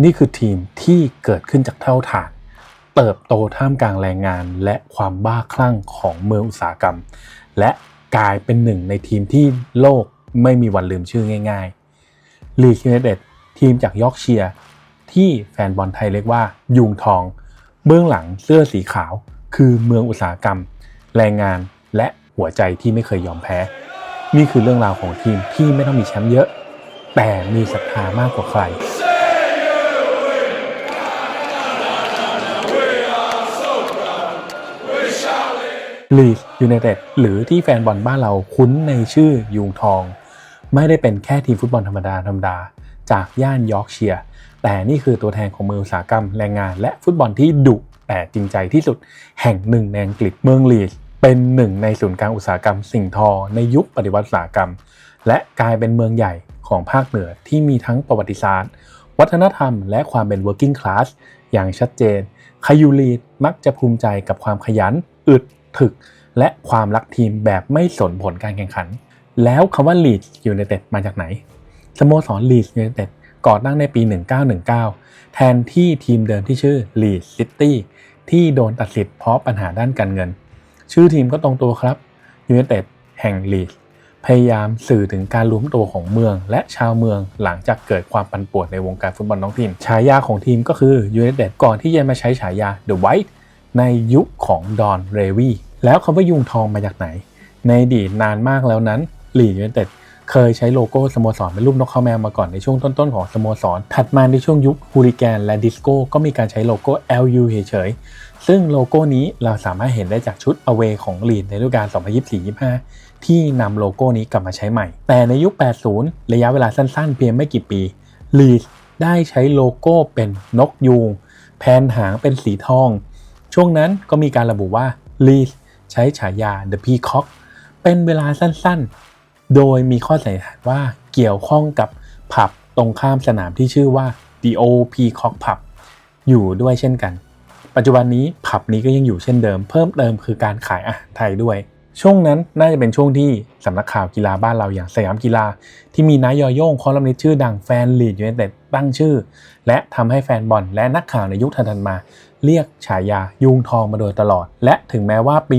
นี่คือทีมที่เกิดขึ้นจากเท่าฐานเติบโตท่ามกลางแรงงานและความบ้าคลั่งของเมืองอุตสาหกรรมและกลายเป็นหนึ่งในทีมที่โลกไม่มีวันลืมชื่อง่ายๆลีดยูไนเต็ดทีมจากยอร์กเชียร์ที่แฟนบอลไทยเรียกว่ายุงทองเบื้องหลังเสื้อสีขาวคือเมืองอุตสาหกรรมแรงงานและหัวใจที่ไม่เคยยอมแพ้นี่คือเรื่องราวของทีมที่ไม่ต้องมีแชมป์เยอะแต่มีศรัทธามากกว่าใครลีดยูไนเต็ดหรือที่แฟนบอลบ้านเราคุ้นในชื่อยุงทองไม่ได้เป็นแค่ทีมฟุตบอลธรรมดาจากย่านยอร์กเชียร์แต่นี่คือตัวแทนของเมืองอุตสาหกรรมแรงงานและฟุตบอลที่ดุแต่จริงใจที่สุดแห่งหนึ่งในอังกฤษเมืองลีดส์เป็นหนึ่งในศูนย์กลางอุตสาหกรรมสิ่งทอในยุคปฏิวัติอุตสาหกรรมและกลายเป็นเมืองใหญ่ของภาคเหนือที่มีทั้งประวัติศาสตร์วัฒนธรรมและความเป็น working class อย่างชัดเจนใครอยู่ลีดส์มักจะภูมิใจกับความขยันอึดถึกและความรักทีมแบบไม่สนผลการแข่งขันแล้วคำว่า Leeds United มาจากไหนสโมสร Leeds United ก่อตั้งในปี 1919 แทนที่ทีมเดิมที่ชื่อ Leeds City ที่โดนตัดสิทธิ์เพราะปัญหาด้านการเงินชื่อทีมก็ตรงตัวครับ United แห่ง Leeds พยายามสื่อถึงการรวมตัวของเมืองและชาวเมืองหลังจากเกิดความปั่นป่วนในวงการฟุตบอลท้องถิ่นฉายาของทีมก็คือ United ก่อนที่จะมาใช้ฉายา The White ในยุคของดอนเรวีแล้วคำว่ายุงทองมาจากไหนในอดีตนานมากแล้วนั้นลีดยูไนเต็ดเคยใช้โลโก้สโมสรเป็นรูปนกเขาแมวมาก่อนในช่วงต้นๆของสโมสรถัดมาในช่วงยุคฮูลิแกนและดิสโก้ก็มีการใช้โลโก้ LU เฉยๆซึ่งโลโก้นี้เราสามารถเห็นได้จากชุด Away ของลีดในฤดูกาล 2024-25 ที่นำโลโก้นี้กลับมาใช้ใหม่แต่ในยุค 80 ระยะเวลาสั้นๆเพียงไม่กี่ปีลีดได้ใช้โลโก้เป็นนกยูงแผนหางเป็นสีทองช่วงนั้นก็มีการระบุว่าลีดใช้ฉายา The Peacock เป็นเวลาสั้นๆโดยมีข้อสันนิษฐานว่าเกี่ยวข้องกับผับตรงข้ามสนามที่ชื่อว่า The Old Peacock Pub อยู่ด้วยเช่นกันปัจจุบันนี้ผับนี้ก็ยังอยู่เช่นเดิมเพิ่มเติมคือการขายอาหารไทยด้วยช่วงนั้นน่าจะเป็นช่วงที่สำนักข่าวกีฬาบ้านเราอย่างสยามกีฬาที่มีนายโย่งคอลัมนิสต์ชื่อดังแฟนลีดยูไนเต็ดตั้งชื่อและทำให้แฟนบอลและนักข่าวในยุคถัดมาเรียกฉายายุงทองมาโดยตลอดและถึงแม้ว่าปี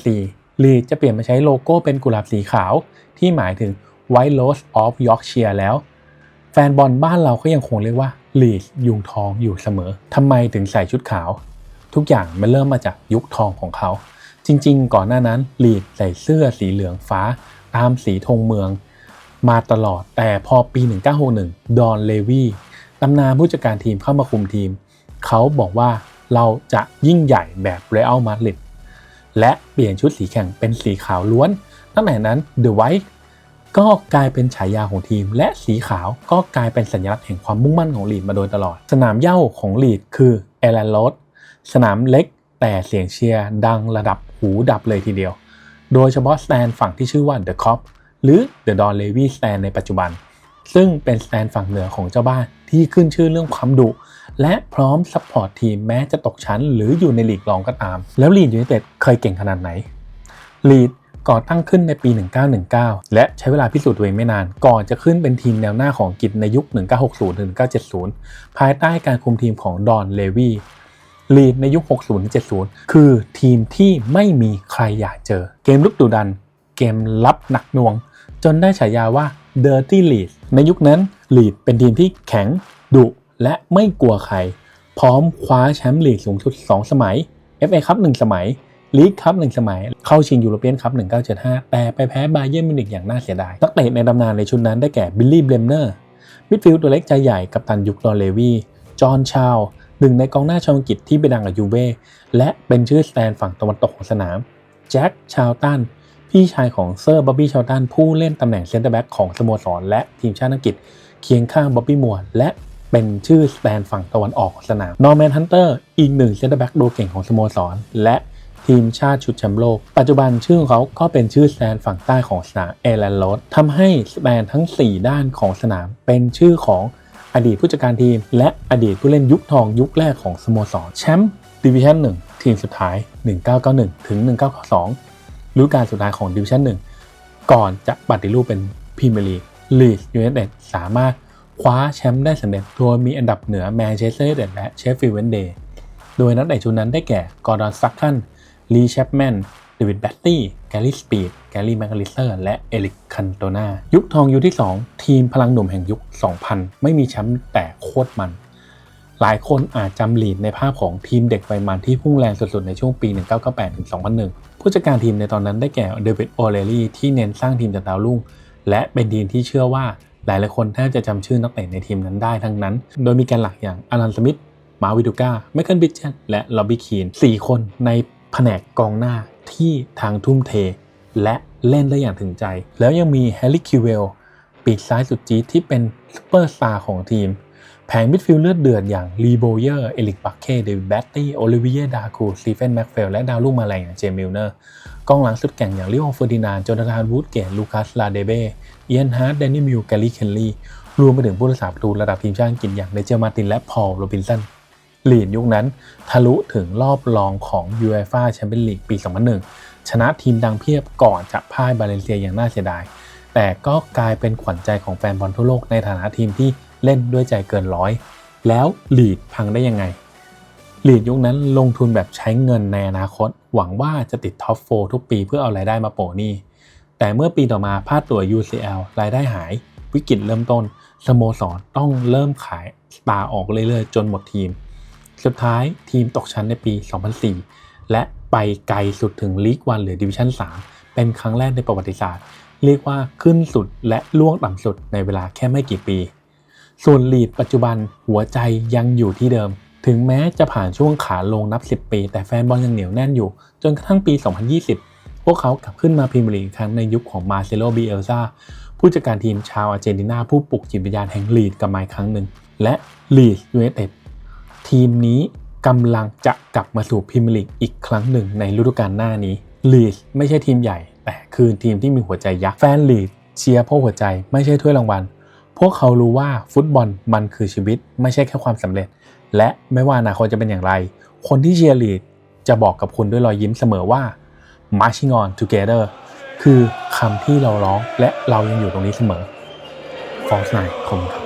1984 ลีดจะเปลี่ยนมาใช้โลโก้เป็นกุหลาบสีขาวที่หมายถึง White Rose of Yorkshire แล้วแฟนบอลบ้านเราก็ยังคงเรียกว่าลีดยุงทองอยู่เสมอทำไมถึงใส่ชุดขาวทุกอย่างมันเริ่มมาจากยุคทองของเขาจริงๆก่อนหน้านั้นลีดใส่เสื้อสีเหลืองฟ้าตามสีธงเมืองมาตลอดแต่พอปี 1961 ดอนเลวีตำนานผู้จัดการทีมเข้ามาคุมทีมเขาบอกว่าเราจะยิ่งใหญ่แบบเรอัลมาดริดและเปลี่ยนชุดสีแข่งเป็นสีขาวล้วนตั้งแต่นั้น The White ก็กลายเป็นฉายาของทีมและสีขาวก็กลายเป็นสัญลักษณ์แห่งความมุ่งมั่นของลีดมาโดยตลอดสนามเหย้าของลีดคือแอร์แลนด์โรดสนามเล็กแต่เสียงเชียร์ดังระดับหูดับเลยทีเดียวโดยเฉพาะสแตนฝั่งที่ชื่อว่า The Cop หรือ The Don Levy Stand ในปัจจุบันซึ่งเป็นสแตนฝั่งเหนือของเจ้าบ้านที่ขึ้นชื่อเรื่องความดุและพร้อมซัพพอร์ตทีมแม้จะตกชั้นหรืออยู่ในลีกรองก็ตามแล้วลีดยูไนเต็ดเคยเก่งขนาดไหนลีดก่อตั้งขึ้นในปี 1919 และใช้เวลาพิสูจน์ตัวเองไม่นานก่อนจะขึ้นเป็นทีมแนวหน้าของอังกฤษในยุค 1960-1970 ภายใต้การคุมทีมของดอนเลวีลีดในยุค 60-70 คือทีมที่ไม่มีใครอยากเจอเกมลุกดุดันเกมลับหนักหน่วงจนได้ฉายาว่า Dirty Leeds ในยุคนั้นลีดเป็นทีมที่แข็งดุและไม่กลัวใครพร้อมคว้าแชมป์ลีกสูงสุด2 สมัย FA คัพ1 สมัยลีกคัพ1 สมัยเข้าชิงยูโรเปียนคัพ 1975 แต่ไปแพ้บาเยิร์นมิวนิกอย่างน่าเสียดายนักเตะในตำนานในชุดนั้นได้แก่บิลลี่เบรมเนอร์มิดฟิลด์ตัวเล็กใจใหญ่กัปตันยุคดอนเลวีจอห์นชาวหนึ่งในกองหน้าชาวอังกฤษที่ไปดังกับยูเว่และเป็นชื่อสแตนฝั่งตะวันตกของสนามแจ็คชาวตันพี่ชายของเซอร์บ๊อบบี้ชาวตันผู้เล่นตำแหน่งเซ็นเตอร์แบ็กของสโมสรและทีมชาติอังกฤษเคียงข้างบ๊อบบี้มัวร์และเป็นชื่อสแตนฝั่งตะวันออกของสนามนอร์แมนฮันเตอร์อีกหนึ่งเซ็นเตอร์แบ็กตัวเก่งของสโมสรและทีมชาติชุดแชมป์โลกปัจจุบันชื่อของเขาก็เป็นชื่อสแตนฝั่งใต้ของสนามแอร์แลนด์โรดทำให้สแตนทั้ง4ด้านของสนามเป็นชื่อของอดีตผู้จัดการทีมและอดีตผู้เล่นยุคทองยุคแรกของสโมสรแชมป์ดิวิชั่น1ทีมสุดท้าย1991ถึง1992ฤดูกาลสุดท้ายของดิวิชั่น1ก่อนจะปฏิรูปเป็นพรีเมียร์ลีกลีดยูไนเต็ดสามารถ คว้าแชมป์ได้สำเร็จโดยมีอันดับเหนือแมนเชสเตอร์ยูไนเต็ดและเชฟฟิลด์เวนเดย์โดยนักเตะชุดนั้นได้แก่กอร์ดอนซักคันลีแชปแมนเดวิดแบตตี้แกรี่สปีดแกรี่แมคอลิสเตอร์และเอริกคันโตนายุคทองยุคที่2ทีมพลังหนุ่มแห่งยุค 2000 ไม่มีแชมป์แต่โคตรมันหลายคนอาจจำลีดในภาพของทีมเด็กวัยมันที่พุ่งแรงสุดๆในช่วงปี 1998-2001 ผู้จัดการทีมในตอนนั้นได้แก่เดวิดโอเลรี่ที่เน้นสร้างทีมจากดาวรุ่งและเป็นทีมที่เชื่อว่าหลายๆคนแทบจะจำชื่อนักเตะในทีมนั้นได้ทั้งนั้นโดยมีแกนหลักอย่างอารันสมิธมาวิดูก้าไมเคิลบิชเชนและล็อบบี้คีน4คนในแผนกกองหน้าที่ทางทุ่มเทและเล่นได้อย่างถึงใจแล้วยังมีแฮร์รี่คิวเวลปีกซ้ายสุดจี๊ดที่เป็นซุปเปอร์สตาร์ของทีมแผงมิดฟิลด์เลือดเดือดอย่างลีโบเยอร์เอริกบัคเก้เดวิดแบตตี้โอลิเวียดาคูสตีเฟนแม็กเฟลและดาวรุ่งมาแรงอย่างเจมิลเนอร์กองหลังสุดแกร่งอย่างลิโอเฟอร์ดินานด์โจนาธานวูดเกตลูคัสลาเดเบเอียนฮาร์ดแดนนี่มิลแกลลี่เคนลีรวมไปถึงผู้รักษาประตูระดับทีมชาติอังกฤษอย่างเนเจอร์มาร์ตินและพอลโรบินสันลีดยุคนั้นทะลุถึงรอบรองของยูเอฟ่าแชมเปี้ยนลีกปี 2001 ชนะทีมดังเพียบก่อนจะพ่ายบาเลนเซียอย่างน่าเสียดายแต่ก็กลายเป็นขวัญใจของแฟนบอลทั่วโลกในฐานะทีมที่เล่นด้วยใจเกินร้อยแล้วลีดพังได้ยังไงลีดยุคนั้นลงทุนแบบใช้เงินในอนาคตหวังว่าจะติดท็อป4ทุกปีเพื่อเอารายได้มาโปะหนี้แต่เมื่อปีต่อมาพลาดตั๋ว UCL รายได้หายวิกฤตเริ่มต้นสโมสรต้องเริ่มขายสตาร์ออกเรื่อยๆจนหมดทีมสุดท้ายทีมตกชั้นในปี 2004 และไปไกลสุดถึงลีก1หรือดิวิชั่น 3เป็นครั้งแรกในประวัติศาสตร์เรียกว่าขึ้นสุดและล่วงต่ำสุดในเวลาแค่ไม่กี่ปีส่วนลีดปัจจุบันหัวใจยังอยู่ที่เดิมถึงแม้จะผ่านช่วงขาลงนับ10ปีแต่แฟนบอลยังเหนียวแน่นอยู่จนกระทั่งปี 2020 พวกเขากลับขึ้นมาพรีเมียร์ลีกอีกครั้งในยุคของมาร์เซโล บิเอลซาผู้จัดการทีมชาวอาร์เจนตินาผู้ปลุกจิตวิญญาณแห่งลีดกลับมาอีกครั้งหนึ่งและลีดยูไนเต็ดทีมนี้กำลังจะกลับมาสู่พรีเมียร์ลีกอีกครั้งหนึ่งในฤดูกาลหน้านี้ลีดไม่ใช่ทีมใหญ่แต่คือทีมที่มีหัวใจยักษ์แฟนลีดเชียร์เพราะหัวใจไม่ใช่ถ้วยรางวัลพวกเขารู้ว่าฟุตบอลมันคือชีวิตไม่ใช่แค่ความสำเร็จและไม่ว่าอนาคตจะเป็นอย่างไรคนที่เชียร์ลีดจะบอกกับคุณด้วยรอยยิ้มเสมอว่า marching on together คือคำที่เราร้องและเรายังอยู่ตรงนี้เสมอฟอร์สไนท์ขอบคุณครับ